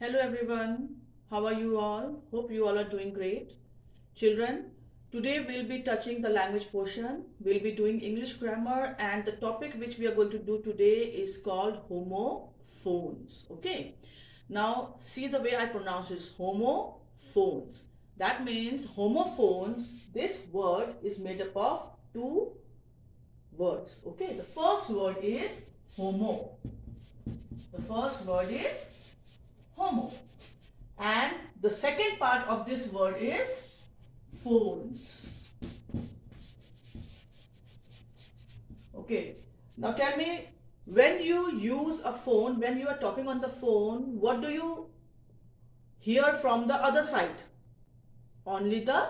Hello everyone, how are you all? Hope you all are doing great. Children, today we'll be touching the language portion. We'll be doing English grammar, and the topic which we are going to do today is called homophones. Okay, now see the way I pronounce this, homophones. That means homophones, this word is made up of two words. Okay, the first word is homo. The first word is homo. And the second part of this word is phones. Okay. Now tell me, when you use a phone, when you are talking on the phone, what do you hear from the other side? Only the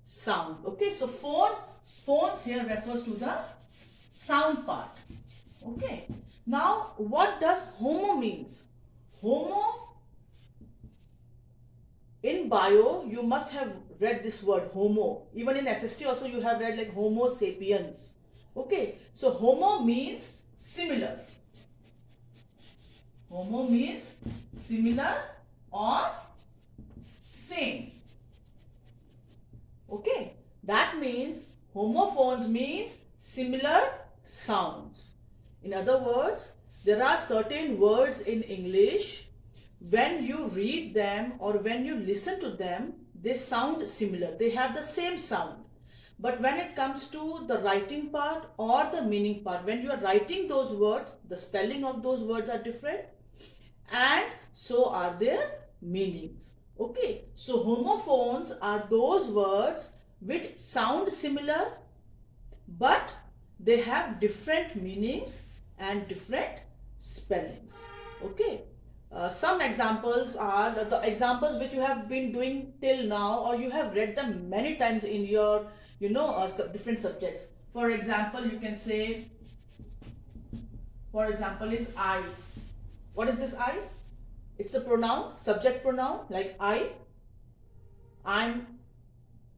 sound. Okay. So phones here refers to the sound part. Okay. Now what does homo means? Homo, in bio, you must have read this word homo. Even in SST also you have read like homo sapiens. Okay, so homo means similar. Homo means similar or same. Okay, that means homophones means similar sounds. In other words, there are certain words in English, when you read them or when you listen to them, they sound similar. They have the same sound. But when it comes to the writing part or the meaning part, when you are writing those words, the spelling of those words are different, and so are their meanings. Okay, so homophones are those words which sound similar, but they have different meanings and different spellings. Okay. Some examples are the examples which you have been doing till now, or you have read them many times in your different subjects. For example, you can say, for example, is I. What is this I? It's a pronoun, subject pronoun, like I'm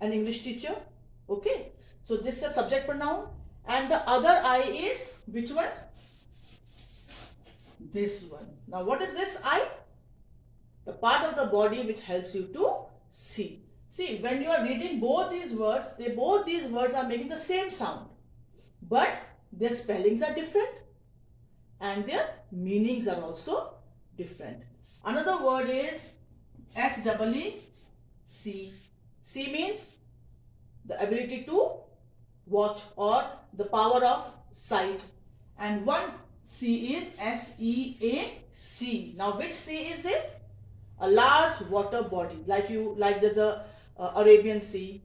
an English teacher. Okay, so this is a subject pronoun, and the other I is which one? This one. Now what is this eye? The part of the body which helps you to see. See, when you are reading both these words, both these words are making the same sound, but their spellings are different and their meanings are also different. Another word is SEEC. C means the ability to watch or the power of sight, and one C is SEAC. Now which sea is this? A large water body, like there's a Arabian Sea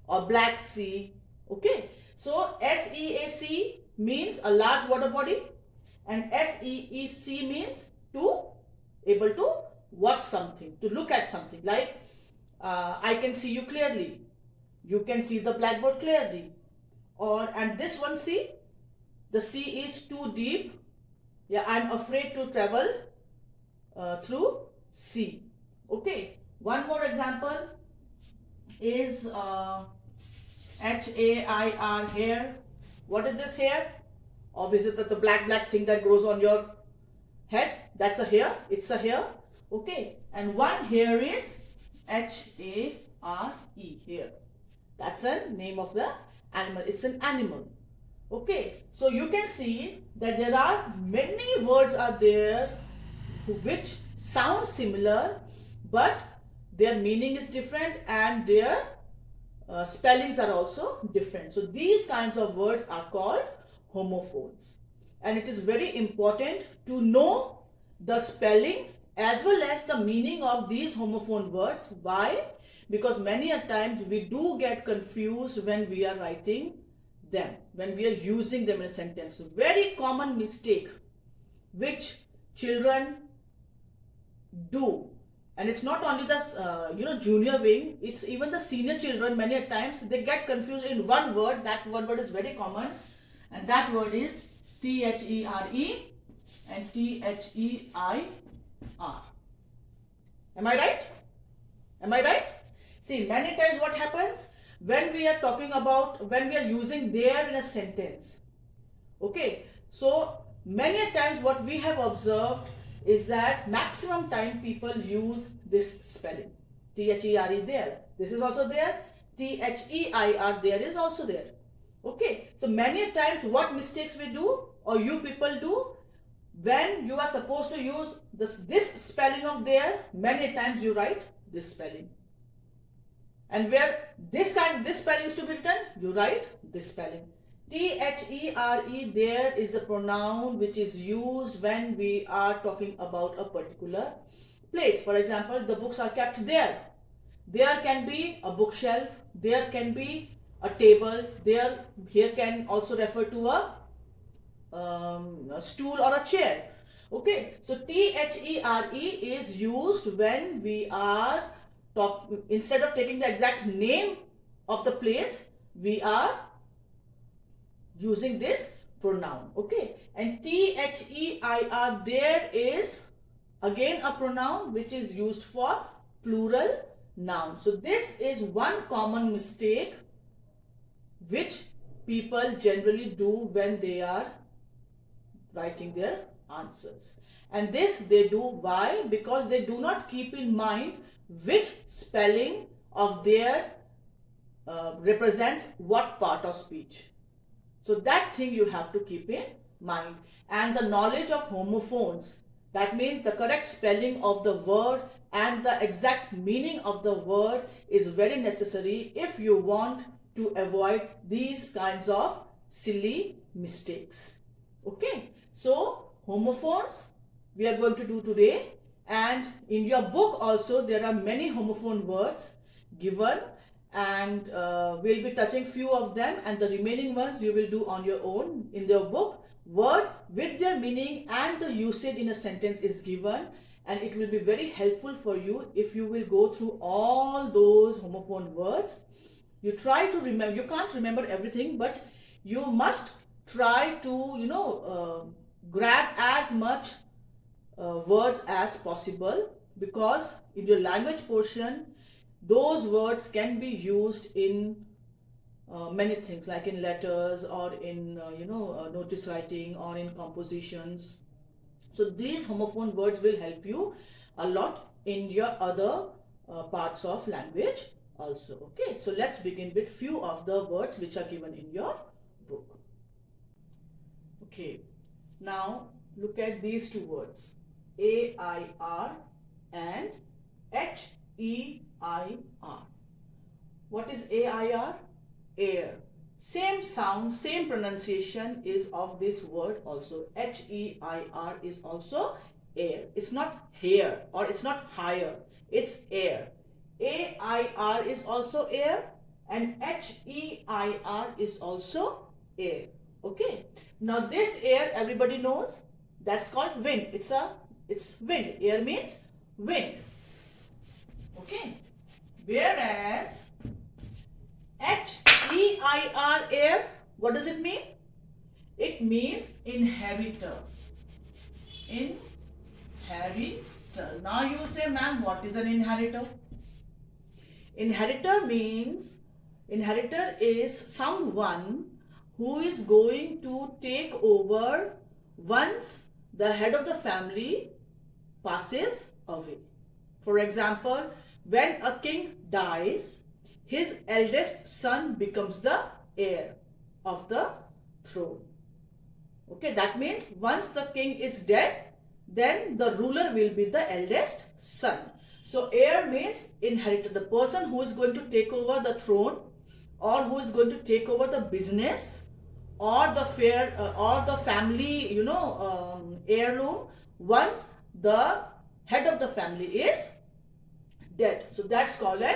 or Black Sea. Okay, so SEAC means a large water body, and SEEC means to able to watch something, to look at something, like I can see you clearly, you can see the blackboard clearly, and this one, see, the sea is too deep. Yeah, I'm afraid to travel through sea. Okay, one more example is HAIR, hair. What is this hair? Obviously the black thing that grows on your head, that's a hair. It's a hair. Okay, and one hair is HARE, hair. That's the name of the animal. It's an animal. Okay, so you can see that there are many words are there which sound similar, but their meaning is different and their spellings are also different. So these kinds of words are called homophones, and it is very important to know the spelling as well as the meaning of these homophone words. Why? Because many a times we do get confused when we are writing them, when we are using them in a sentence. Very common mistake which children do, and it's not only the junior wing, it's even the senior children. Many a times they get confused in one word. That one word is very common, and that word is THERE and THEIR. Am I right? Am I right? See, many times what happens when we are talking about, when we are using there in a sentence. Okay, so many times what we have observed, is that maximum time people use this spelling. T-H-E-R-E there. This is also there. T-H-E-I-R there is also there. Okay. So many times what mistakes we do or you people do, when you are supposed to use this spelling of there, many times you write this spelling. And where this spelling is to be written, you write this spelling. T-H-E-R-E there is a pronoun which is used when we are talking about a particular place. For example, the books are kept there. There can be a bookshelf, there can be a table, here can also refer to a stool or a chair. Okay, so T-H-E-R-E is used when we are instead of taking the exact name of the place, we are using this pronoun. Okay, and T-H-E-I-R there is again a pronoun which is used for plural noun. So this is one common mistake which people generally do when they are writing their answers. And this they do why? Because they do not keep in mind which spelling of their represents what part of speech. So that thing you have to keep in mind. And the knowledge of homophones, that means the correct spelling of the word and the exact meaning of the word, is very necessary if you want to avoid these kinds of silly mistakes. Okay, so homophones we are going to do today, and in your book also there are many homophone words given, and we'll be touching few of them, and the remaining ones you will do on your own. In your book, word with their meaning and the usage in a sentence is given, and it will be very helpful for you if you will go through all those homophone words. You try to remember, you can't remember everything, but you must try to grab as much words as possible, because in your language portion those words can be used in many things, like in letters or in notice writing or in compositions. So these homophone words will help you a lot in your other parts of language also. Okay, so let's begin with few of the words which are given in your book. Okay, now look at these two words, A-I-R and H-E-I-R. What is A-I-R? Air. Same sound, same pronunciation is of this word also. H-E-I-R is also air. It's not hair or it's not higher. It's air. A-I-R is also air and H-E-I-R is also air. Okay. Now this air everybody knows, that's called wind. It's wind. Air means wind. Okay. Whereas H-E-I-R, air, what does it mean? It means inheritor. Inheritor. Now you say, ma'am, what is an inheritor? Inheritor is someone who is going to take over once the head of the family passes away. For example, when a king dies, his eldest son becomes the heir of the throne. Okay, that means once the king is dead, then the ruler will be the eldest son. So heir means inheritor, the person who is going to take over the throne, or who is going to take over the business, or the family, heirloom, once the head of the family is dead. So that's called an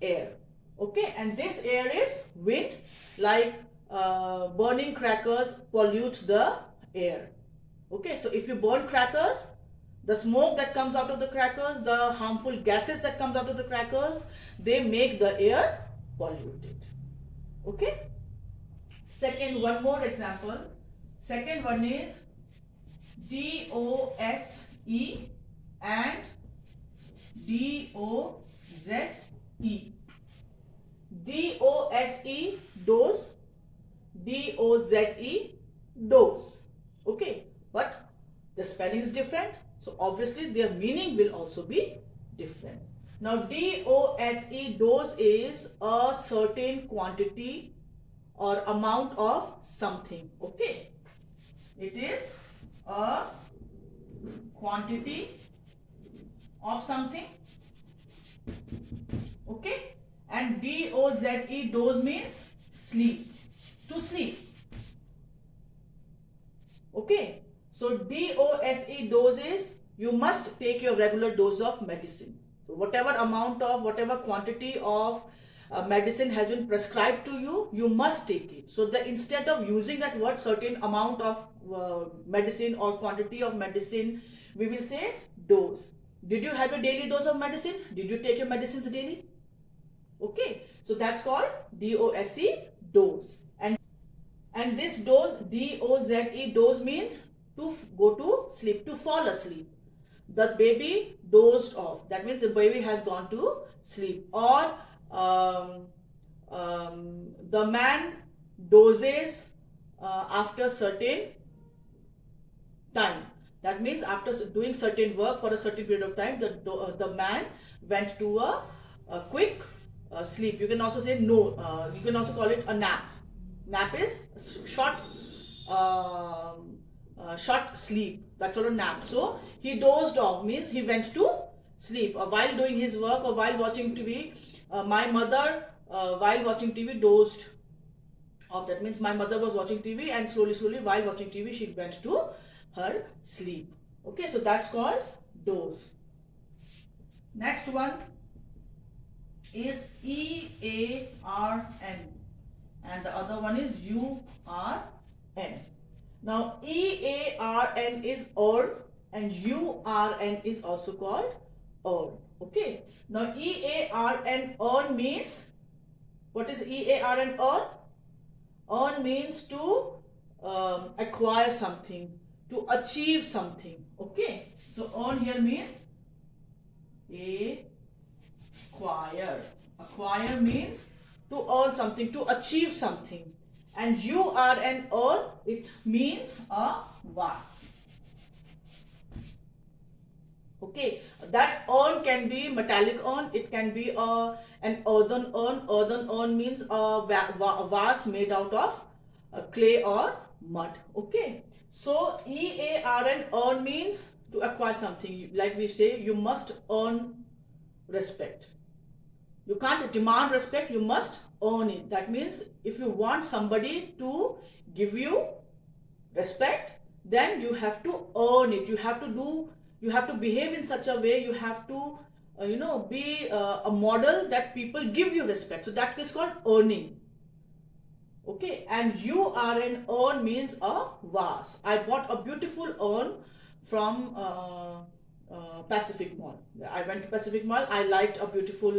heir. Okay, and this air is wind, like burning crackers pollute the air. Okay, so if you burn crackers, the smoke that comes out of the crackers, the harmful gases that comes out of the crackers, they make the air polluted. Okay. Second, one more example. Second one is D-O-S-E and D-O-Z-E. D-O-S-E, dose. D-O-Z-E, dose. Okay, but the spelling is different. So obviously their meaning will also be different. Now DOSE, dose is a certain quantity or amount of something. Okay, it is a quantity of something. Okay, and DOZE, dose means sleep, to sleep. Okay, so DOSE, dose is you must take your regular dose of medicine. So whatever amount of, whatever quantity of medicine has been prescribed to you, you must take it. So that instead of using that word certain amount of medicine or quantity of medicine, we will say dose. Did you have a daily dose of medicine? Did you take your medicines daily? Okay, so that's called DOSE, dose. And this dose, DOZE, dose means to go to sleep, to fall asleep. The baby dozed off. That means the baby has gone to sleep. Or the man dozes after certain time. That means after doing certain work for a certain period of time, the man went to a quick sleep. You can also say no. You can also call it a nap. Nap is short short sleep. That's all a nap. So he dozed off means he went to sleep while doing his work or while watching TV. My mother while watching TV dozed off. That means my mother was watching TV and slowly while watching TV she went to her sleep. Okay, so that's called doze. Next one is EARN and the other one is URN. Now EARN is earn and URN is also called earn. Okay, now EARN earn means, what is EARN earn? Earn means to acquire something, to achieve something. Okay, so earn here means acquire. Acquire means to earn something, to achieve something. And URN earn, it means a was. Okay, that urn can be metallic urn, it can be an earthen urn. Earthen urn means a vase made out of clay or mud. Okay, so EARN earn means to acquire something. Like we say, you must earn respect. You can't demand respect, you must earn it. That means if you want somebody to give you respect, then you have to earn it. You have to behave in such a way, you have to be a model that people give you respect. So that is called earning. Okay, and URN earn means a vase. I bought a beautiful urn from Pacific Mall. I went to Pacific Mall, I liked a beautiful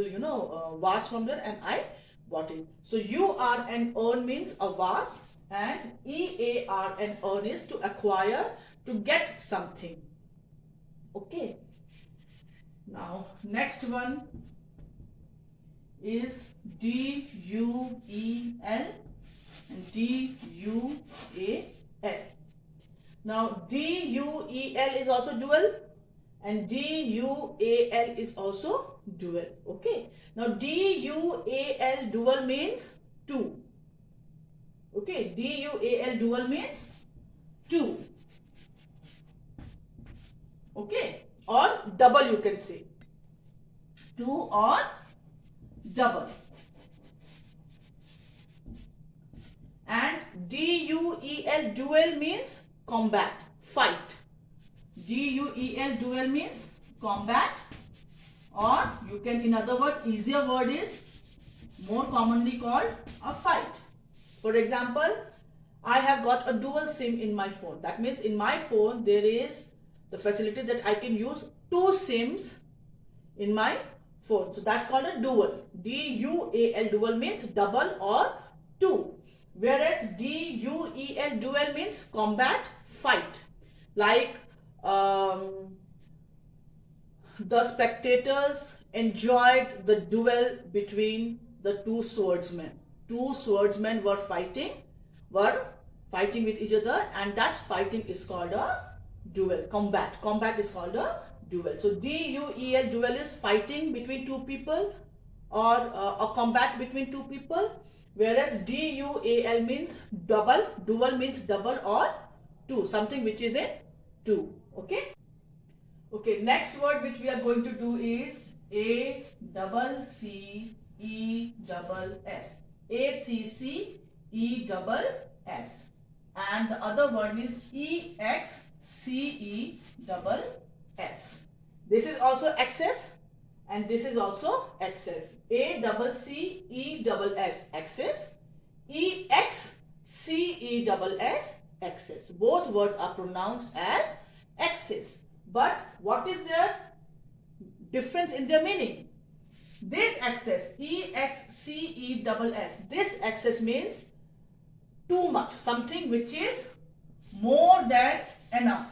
vase from there and I bought it. So URN earn means a vase and EARN earn is to acquire, to get something. Okay, now next one is DUEL and DUAL. Now DUEL is also dual and DUAL is also dual. Okay, now DUAL dual means two. Okay, DUAL dual means two. Okay, or double you can say. Two or double. And DUEL duel means combat, fight. DUEL duel means combat, or you can, in other words, easier word is more commonly called a fight. For example, I have got a dual SIM in my phone. That means in my phone there is the facility that I can use two SIMs in my phone. So that's called a dual. DUAL dual means double or two. Whereas DUEL dual means combat, fight. Like the spectators enjoyed the duel between the two swordsmen. Two swordsmen were fighting with each other, and that fighting is called a duel. Combat is called a duel. So duel, duel is fighting between two people, or a combat between two people. Whereas dual means double. Dual means double or two, something which is in two. Okay. Okay. Next word which we are going to do is ACCESS. ACCESS. And the other word is EXCESS. This is access, and this is also access. ACCESS, access. EXCESS, access. Both words are pronounced as access. But what is their difference in their meaning? This access, EXCESS, this access means too much, something which is more than enough.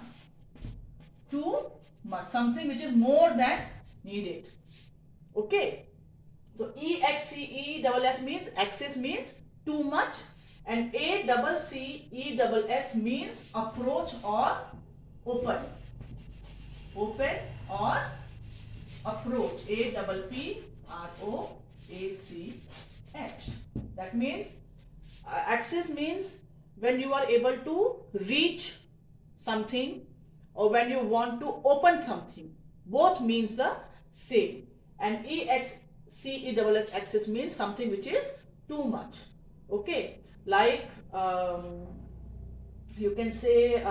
Too much, something which is more than needed. Okay. So EXCESS means access means too much, and ACCESS means approach or open. Open or approach. APPROACH. That means access means when you are able to reach something, or when you want to open something. Both means the same. And EXCESS, access, means something which is too much. Okay. Like you can say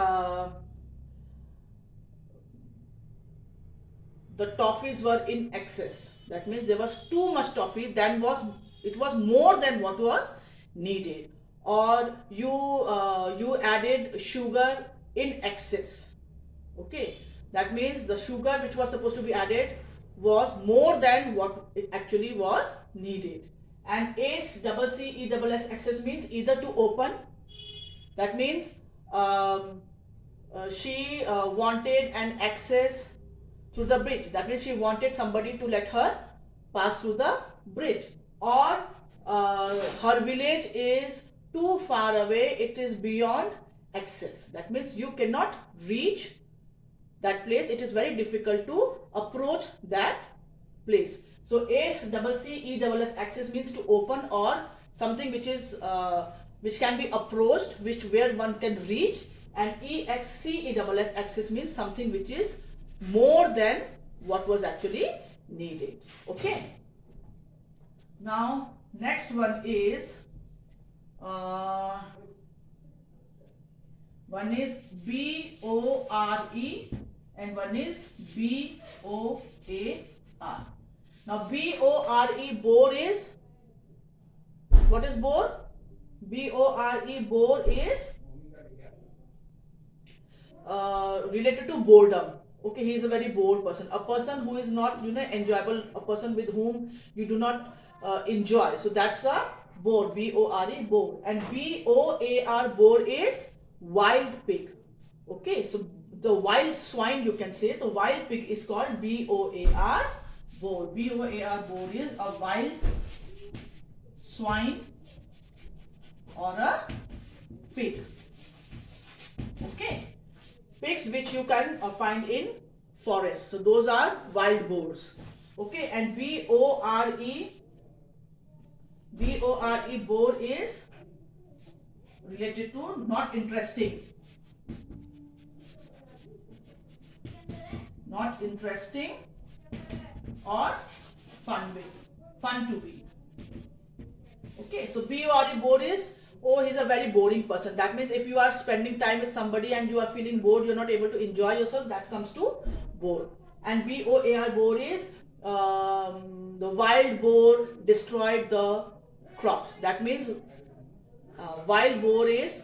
the toffees were in excess. That means there was too much toffee, it was more than what was needed. Or you added sugar in excess. Okay, that means the sugar which was supposed to be added was more than what it actually was needed. And ACCESS, access, means either to open. That means she wanted an access through the bridge. That means she wanted somebody to let her pass through the bridge. Or her village is too far away, it is beyond access. That means you cannot reach that place, it is very difficult to approach that place. So ACCESS, access, means to open, or something which is which can be approached, where one can reach. And EXCESS, access, means something which is more than what was actually needed. Okay. Now next one is BORE and one is BOAR. Now BORE, bore, is, what is bore? BORE, bore, is related to boredom. Okay, he is a very bored person, a person who is not enjoyable, a person with whom you do not enjoy. So that's a bore, BORE, bore. And BOAR, bore, is wild pig. Okay, so the wild swine, you can say, the wild pig is called BOAR, bore. BOAR, bore, is a wild swine or a pig. Okay, pigs which you can find in forest. So those are wild boars. Okay, and BORE, bore, is related to not interesting. Not interesting or fun to be. Okay, so BORE, bore, is, oh, he's a very boring person. That means if you are spending time with somebody and you are feeling bored, you're not able to enjoy yourself, that comes to bore. And BOAR, bore, is the wild boar destroyed the crops. That means wild boar is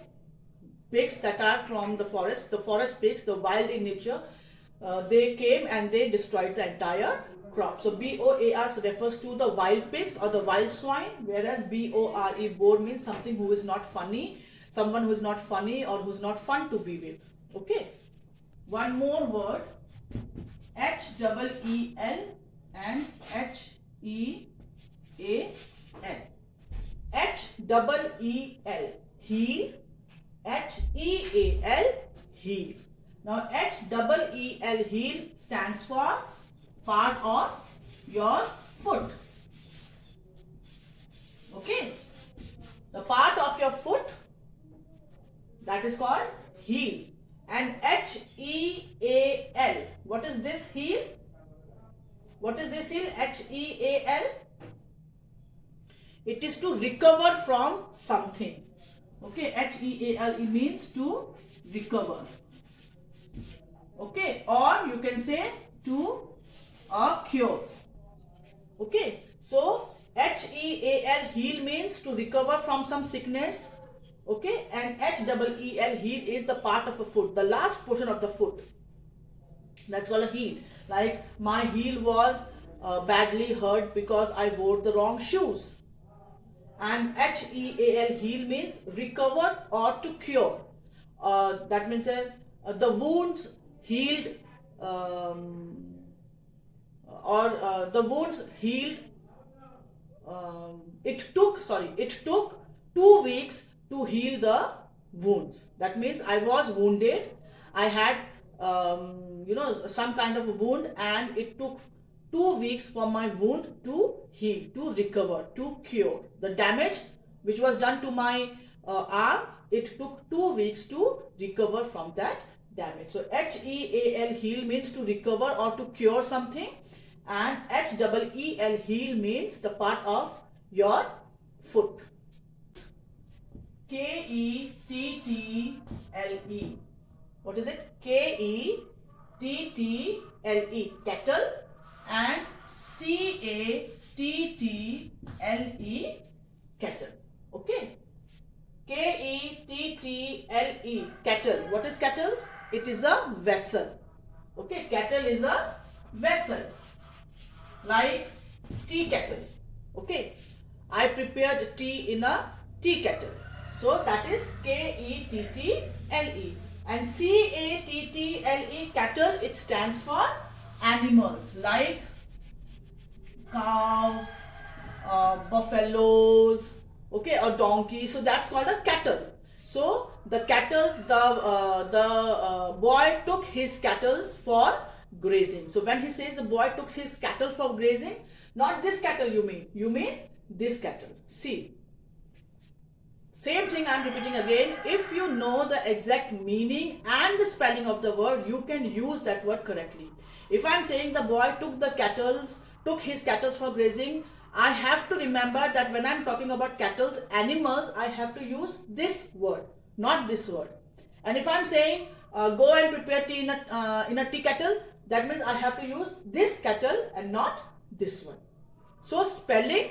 pigs that are from the forest pigs, the wild in nature. They came and they destroyed the entire crop. So BOAR refers to the wild pigs or the wild swine, whereas BORE, bore, means something who is not funny, someone who is not funny or who is not fun to be with. Okay. One more word, HEEL and HEAL. HEEL, HEAL, HEAL. Now HEEL, heel, stands for part of your foot. Okay, the part of your foot, that is called heel. And HEAL, what is this heel? What is this heel? HEAL. It is to recover from something. Okay, HEAL means to recover. Okay, or you can say to cure. Okay, so HEAL, heel, means to recover from some sickness. Okay, and HEEL, heel, is the part of a foot, the last portion of the foot. That's called a heel. Like my heel was badly hurt because I wore the wrong shoes. And HEAL, heel, means recover or to cure. That means the wounds healed, the wounds healed. It took 2 weeks to heal the wounds. That means I was wounded. I had some kind of a wound, and it took 2 weeks for my wound to heal, to recover, to cure. The damage which was done to my arm, it took 2 weeks to recover from that damage. So HEAL, heel, means to recover or to cure something, and HEEL, heel, means the part of your foot. KETTLE. What is it? KETTLE, kettle, and CATTLE, kettle. Okay. KETTLE, kettle. What is kettle? It is a vessel. Okay, kettle is a vessel, like tea kettle. Okay, I prepared tea in a tea kettle. So that is KETTLE. And CATTLE, cattle, it stands for animals like cows, buffaloes, okay, or donkeys. So that's called a cattle. So the cattle, the boy took his cattle for grazing. So when he says the boy took his cattle for grazing, not this cattle you mean this cattle. See, same thing I am repeating again. If you know the exact meaning and the spelling of the word, you can use that word correctly. If I am saying the boy took his cattle for grazing, I have to remember that when I am talking about cattle, animals, I have to use this word, not this word. And if I am saying go and prepare tea in a tea kettle, that means I have to use this kettle and not this one. So spelling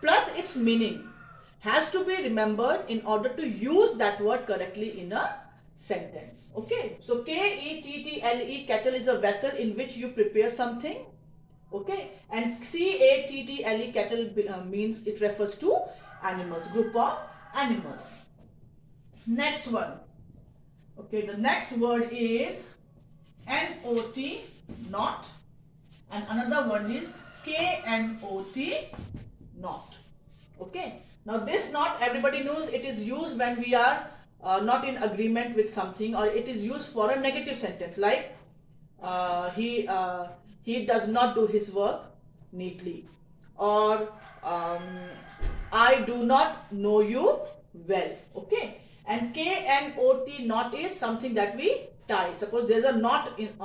plus its meaning has to be remembered in order to use that word correctly in a sentence. Okay, so KETTLE, kettle, is a vessel in which you prepare something. Okay, and CATTLE, cattle, means it refers to animals, group of animals. Next one. Okay, the next word is NOT, not, and another one is KNOT, not. Okay, now this not, everybody knows it is used when we are not in agreement with something, or it is used for a negative sentence like he does not do his work neatly, or I do not know you well. Okay, and KNOT, knot, is something that we tie. Suppose there is a knot in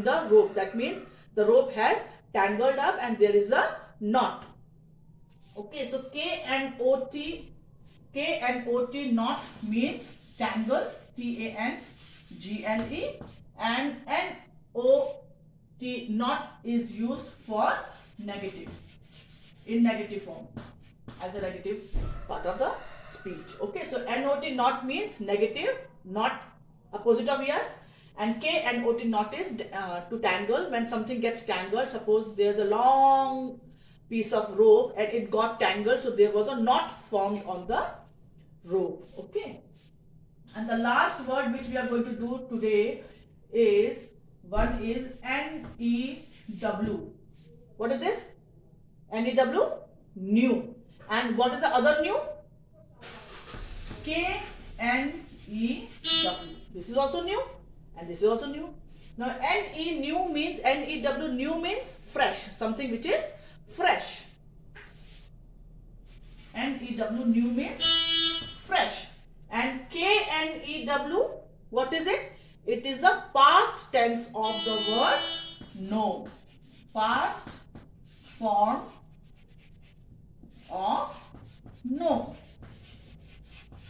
the rope. That means the rope has tangled up and there is a knot. Okay, so KNOT, knot, means tangle, TANGLE, and NOT, not, is used for negative, in negative form, as a negative part of the speech. Okay, so NOT, not, means negative, not opposite of yes, and KNOT, not, is to tangle. When something gets tangled, suppose there's a long piece of rope and it got tangled, so there was a knot formed on the rope. Okay, and the last word which we are going to do today is NEW. What is this? NEW, new. And what is the other new? KNEW. This is also new. and this is also new. Now NE new means, NEW new means fresh, something which is fresh. NEW new means fresh. And KNEW, what is it? It is the past tense of the word know. Past form of know.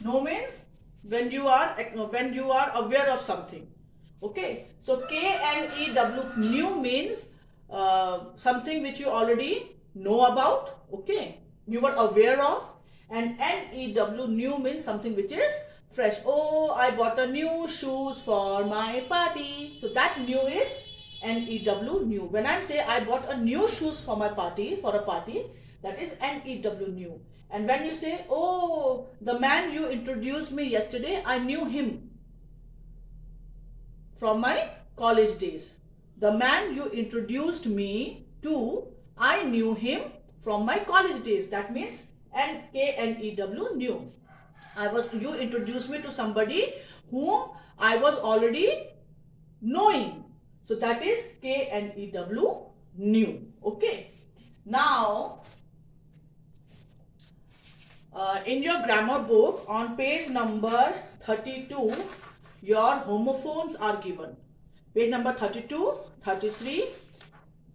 Know means when you are aware of something. Okay, so KNEW new means something which you already know about. Okay, you were aware of. And NEW new means something which is fresh. Oh, I bought a new shoes for my party. So that new is NEW new. When I say I bought a new shoes for my party, that is NEW new. And when you say, oh, the man you introduced me yesterday, I knew him from my college days. The man you introduced me to, I knew him from my college days. That means KNEW new. You introduced me to somebody whom I was already knowing. So that is KNEW new. Okay. Now, in your grammar book on page number 32, your homophones are given. Page number 32, 33,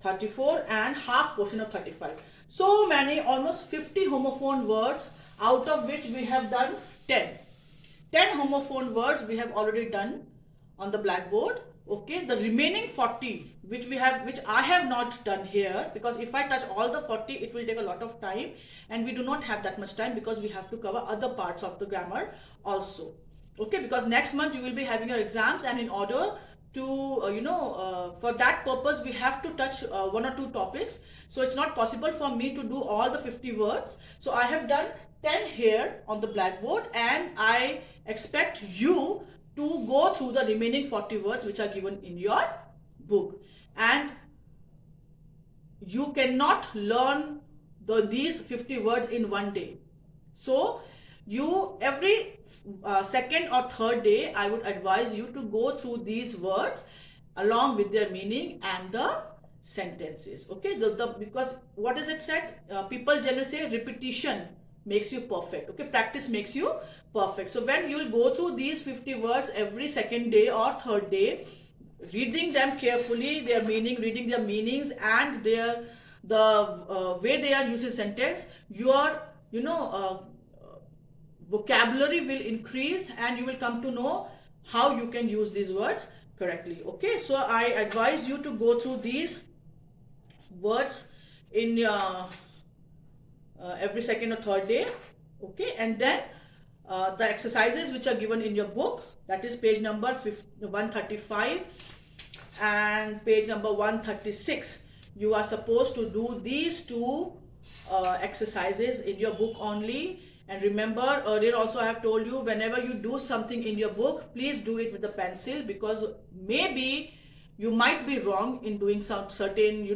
34 and half portion of 35. So many, almost 50 homophone words, out of which we have done 10. 10 homophone words we have already done on the blackboard. Okay, the remaining 40 which I have not done here, because if I touch all the 40 it will take a lot of time, and we do not have that much time because we have to cover other parts of the grammar also. Okay, because next month you will be having your exams, and in order to for that purpose we have to touch one or two topics. So it's not possible for me to do all the 50 words. So I have done 10 here on the blackboard, and I expect you to go through the remaining 40 words which are given in your book. And you cannot learn these 50 words in one day. So you, every second or third day, I would advise you to go through these words along with their meaning and the sentences. Okay, because what is it said? People generally say repetition makes you perfect. Okay, practice makes you perfect. So when you will go through these 50 words every second day or third day, reading them carefully, their meaning, reading their meanings and the way they are used in sentence, your vocabulary will increase, and you will come to know how you can use these words correctly. Okay, so I advise you to go through these words in every second or third day. Okay, and then the exercises which are given in your book, that is page number 135 and page number 136, you are supposed to do these two exercises in your book only. And remember, earlier also I have told you, whenever you do something in your book, please do it with a pencil, because maybe you might be wrong in doing some certain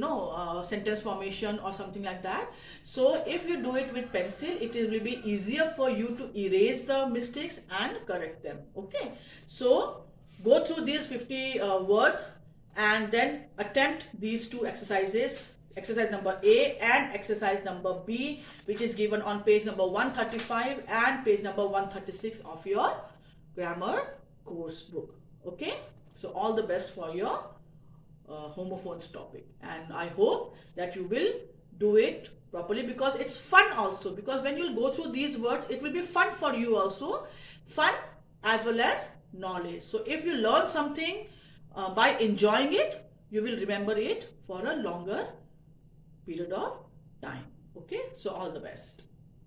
sentence formation or something like that. So if you do it with pencil, it will be easier for you to erase the mistakes and correct them. Okay, so go through these 50 words and then attempt these two exercises, exercise number A and exercise number B, which is given on page number 135 and page number 136 of your grammar course book. Okay, so all the best for your homophones topic, and I hope that you will do it properly, because it's fun also, because when you'll go through these words, it will be fun for you also, fun as well as knowledge. So if you learn something by enjoying it, you will remember it for a longer period of time. Okay, so all the best.